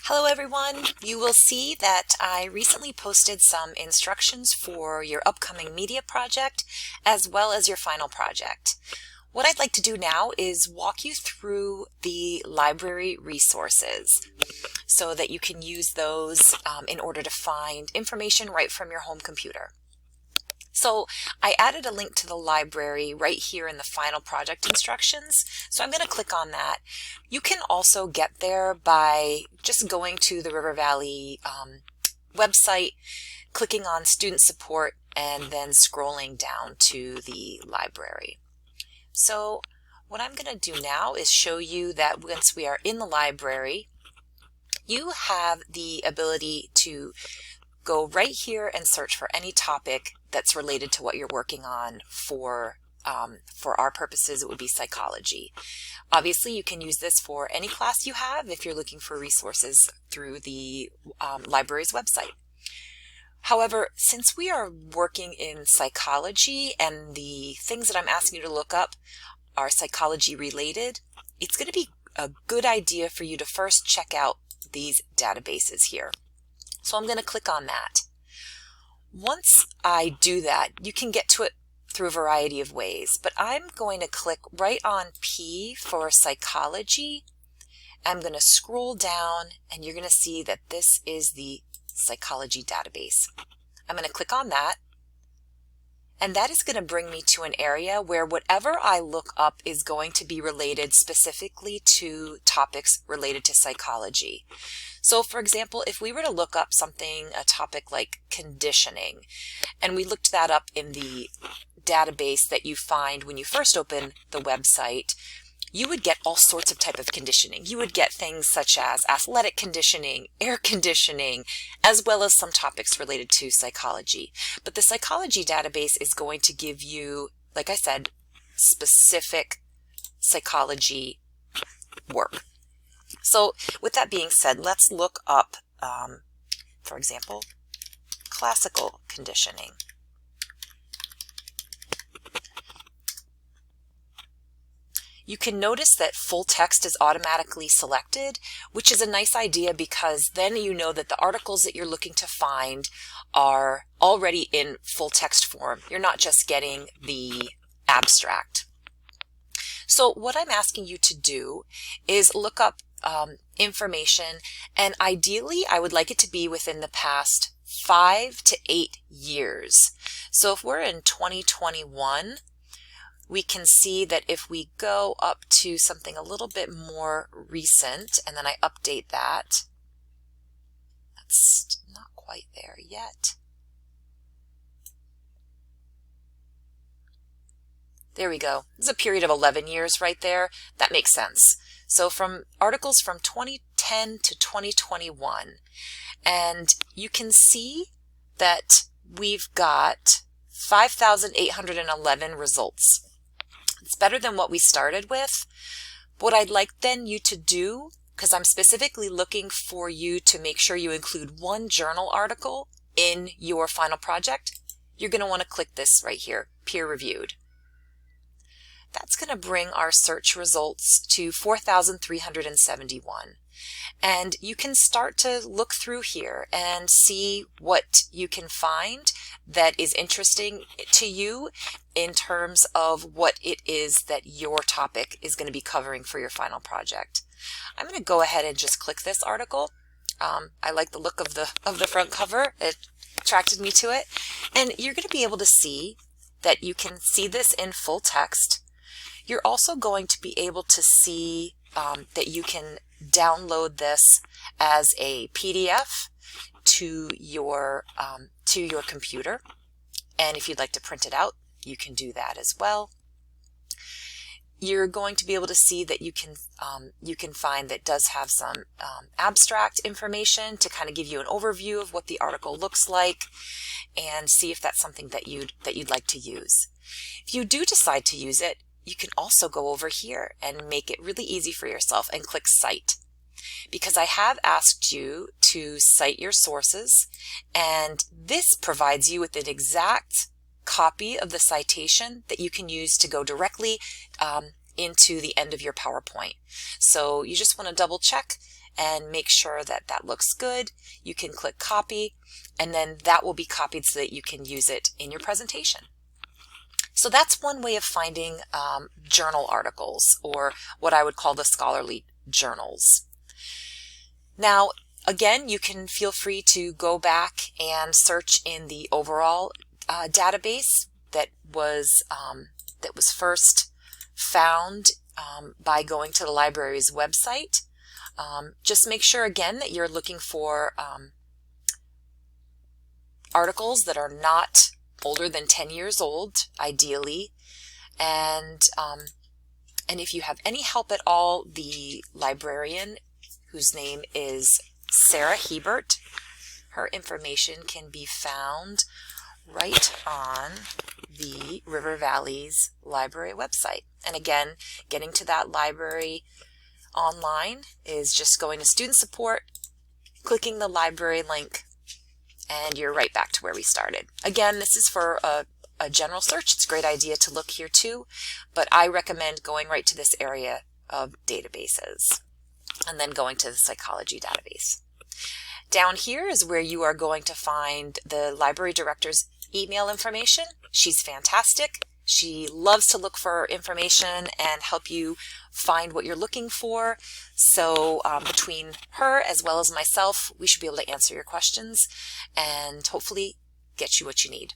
Hello everyone! You will see that I recently posted some instructions for your upcoming media project as well as your final project. What I'd like to do now is walk you through the library resources so that you can use those in order to find information right from your home computer. So I added a link to the library right here in the final project instructions. So I'm going to click on that. You can also get there by just going to the River Valley website, clicking on student support, and then scrolling down to the library. So what I'm going to do now is show you that once we are in the library, you have the ability to go right here and search for any topic that's related to what you're working on. For our purposes, it would be psychology. Obviously, you can use this for any class you have if you're looking for resources through the library's website. However, since we are working in psychology and the things that I'm asking you to look up are psychology related, it's going to be a good idea for you to first check out these databases here. So I'm going to click on that. Once I do that, you can get to it through a variety of ways, but I'm going to click right on P for psychology. I'm going to scroll down and you're going to see that this is the psychology database. I'm going to click on that, and that is going to bring me to an area where whatever I look up is going to be related specifically to topics related to psychology. So for example, if we were to look up a topic like conditioning, and we looked that up in the database that you find when you first open the website, you would get all sorts of type of conditioning. You would get things such as athletic conditioning, air conditioning, as well as some topics related to psychology. But the psychology database is going to give you, like I said, specific psychology work. So with that being said, let's look up, for example, classical conditioning. You can notice that full text is automatically selected, which is a nice idea because then you know that the articles that you're looking to find are already in full text form. You're not just getting the abstract. So what I'm asking you to do is look up information, and ideally I would like it to be within the past 5 to 8 years. So if we're in 2021, we can see that if we go up to something a little bit more recent and then I update that, that's not quite there yet. There we go. There's a period of 11 years right there. That makes sense. So from articles from 2010 to 2021, and you can see that we've got 5,811 results. It's better than what we started with. What I'd like then you to do, because I'm specifically looking for you to make sure you include one journal article in your final project, you're going to want to click this right here, peer reviewed. That's going to bring our search results to 4,371. And you can start to look through here and see what you can find that is interesting to you in terms of what it is that your topic is going to be covering for your final project. I'm going to go ahead and just click this article. I like the look of the front cover. It attracted me to it. And you're going to be able to see that you can see this in full text. You're also going to be able to see that you can download this as a PDF to your computer, and if you'd like to print it out, you can do that as well. You're going to be able to see that you can find that does have some abstract information to kind of give you an overview of what the article looks like, and see if that's something that you'd like to use. If you do decide to use it, you can also go over here and make it really easy for yourself and click Cite, because I have asked you to cite your sources, and this provides you with an exact copy of the citation that you can use to go directly into the end of your PowerPoint. So you just want to double check and make sure that that looks good. You can click copy, and then that will be copied so that you can use it in your presentation. So that's one way of finding journal articles, or what I would call the scholarly journals. Now, again, you can feel free to go back and search in the overall database that was first found by going to the library's website. Just make sure again that you're looking for articles that are not older than 10 years old, ideally, and if you have any help at all, the librarian, whose name is Sarah Hebert, her information can be found right on the River Valley's library website. And again, getting to that library online is just going to student support, clicking the library link, and you're right back to where we started. Again, this is for a general search. It's a great idea to look here too, but I recommend going right to this area of databases and then going to the psychology database. Down here is where you are going to find the library director's email information. She's fantastic. She loves to look for information and help you find what you're looking for. So between her as well as myself, we should be able to answer your questions and hopefully get you what you need.